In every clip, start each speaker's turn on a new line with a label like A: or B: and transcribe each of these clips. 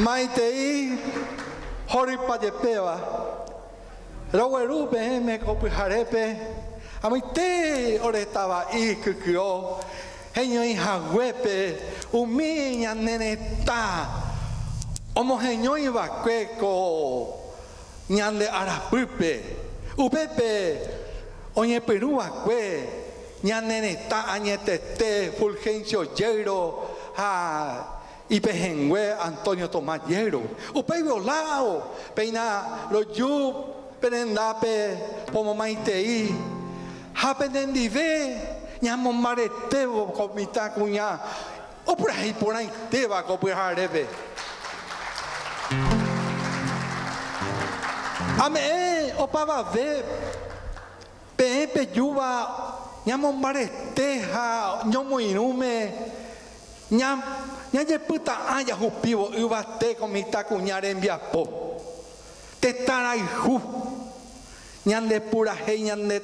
A: Maitei Horipayepeva Rowerupe me copijarepe Amite Oretaba y Kukio Genio y Jaguepe Umiña neneta Homogenio y Bacueco Ñande Arapupe Upepe Oñe Perú Acue Ñaneneta Añetete Fulgencio Yero y Pejengüe Antonio Tomás Yero Upei Violao Peina Loyu Perendape Pomo Maitei Hapenendive Ñamon Maretebo Comita Cuña O por ahí Teba Copijarebe Ame Opava Ve Pepe Yuba Ñamon Mareteja Ñomo Inume Ñaye puta aya jupivo Ubate Comita Cuñar en Viapo Tetara y Ju Ñande pura he ñande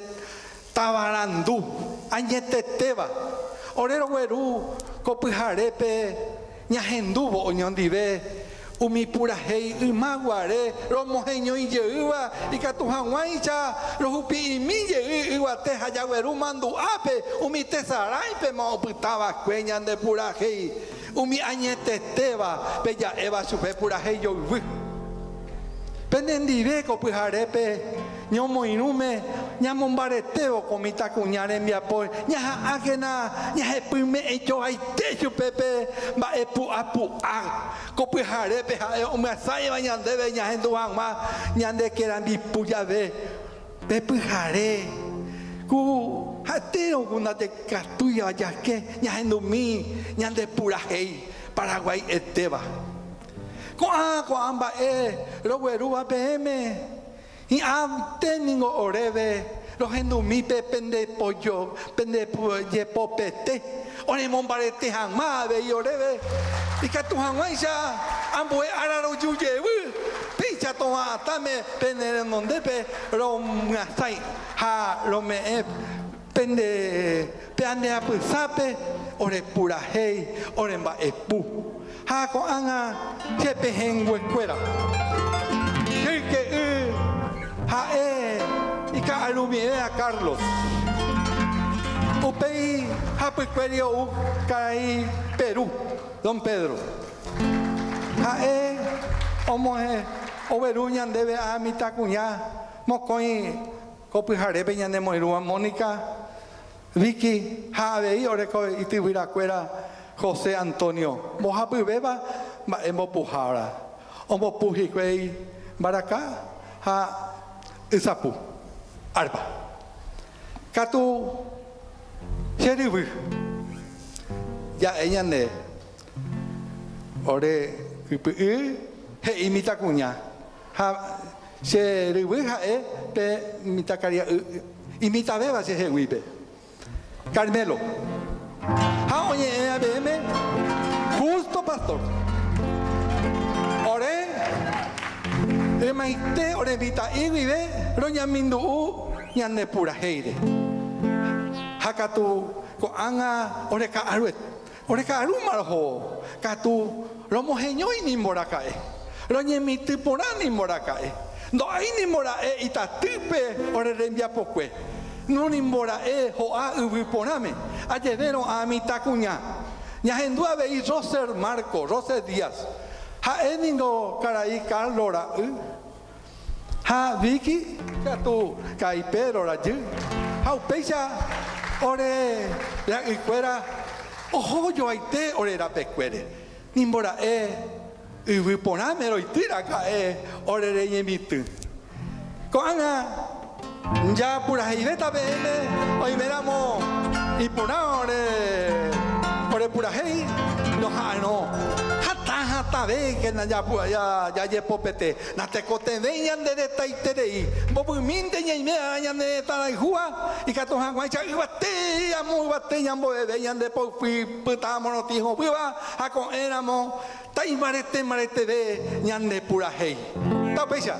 A: tabarandú añete teba orero weru copijarepe ñajendubo oñondive umi pura hei imaguare romojeño y yeuva y catujanguaicha rojupi y mi yeuate hayagueru mandu ape umi tesaraipe ma opitaba cueñan de pura hei umi añete teba bella eva supe pura hei yo penendive copijarepe ñomo inume ñamon bareteo comita cuñar en Viapo ñaja ajena ñaje pime hecho aite chupepe va epu apu a copijarepe me asai bañandebe ñajendu ma ñande queran bipuya ve pepijare ku hatero una de catuya ya que ñajendu mi ñande pura hei Paraguay eteba ko amba lo weruba pm y antes ningo oreve los endumipe pende pollo pende yepopete oremon barete jamave y oreve y que tu jamaicha ambue araro yuyebu picha toma tame pende donde pe lo ngasai ha lo me pende peande apusape ore pura hei oremba epu ha ko anga chepe hengwe kwera que y que alumine a Carlos Upei Hapicuerio Ucay Perú Don Pedro Omoe Oberuñan debe a Mitacuña Mocoy Copijare Peñan de Moirúa Mónica Vicky Javei Oreco y Tibiracuera José Antonio Mojapi Beba Emo Pujara Omo Pujicuey Baracá Isapu, Arba. Katu Sheribu. Ya ella ne. Ore he imita cuña. Ha Sheribu pe imita caria imita beba se wipe. Carmelo. Ha oye bm justo pastor. Ore Maite orevita y vive roña mindu ñande pura heide hakatu ko anga oreka aruet oreka arumarho katu romojeño y ni morakae roñe miti porani morakae no hay ni morae itatipe ore rembia pokue no ni morae ho a ubiponame ayevero a mitacuña ñahendua vei Roser Marco Roser Díaz ha eningo caray Carlora ha Vicky tu caipero la yu ha upecha ore la icuera ojo yo aite ore la pecuere nimbora y viponamero y tira cae ore de yemitu coanga ya pura hibeta bm hoy veramos y por ore pura hei no hata ve que ya yepopete na te cote veñan de taiterei bobu minte ñañan de taraijua y que tojan guacha y bate amo bate ñambo de veñan de popi putamos no tijo viva a con éramos tai marete de ñan de pura hei ta pecha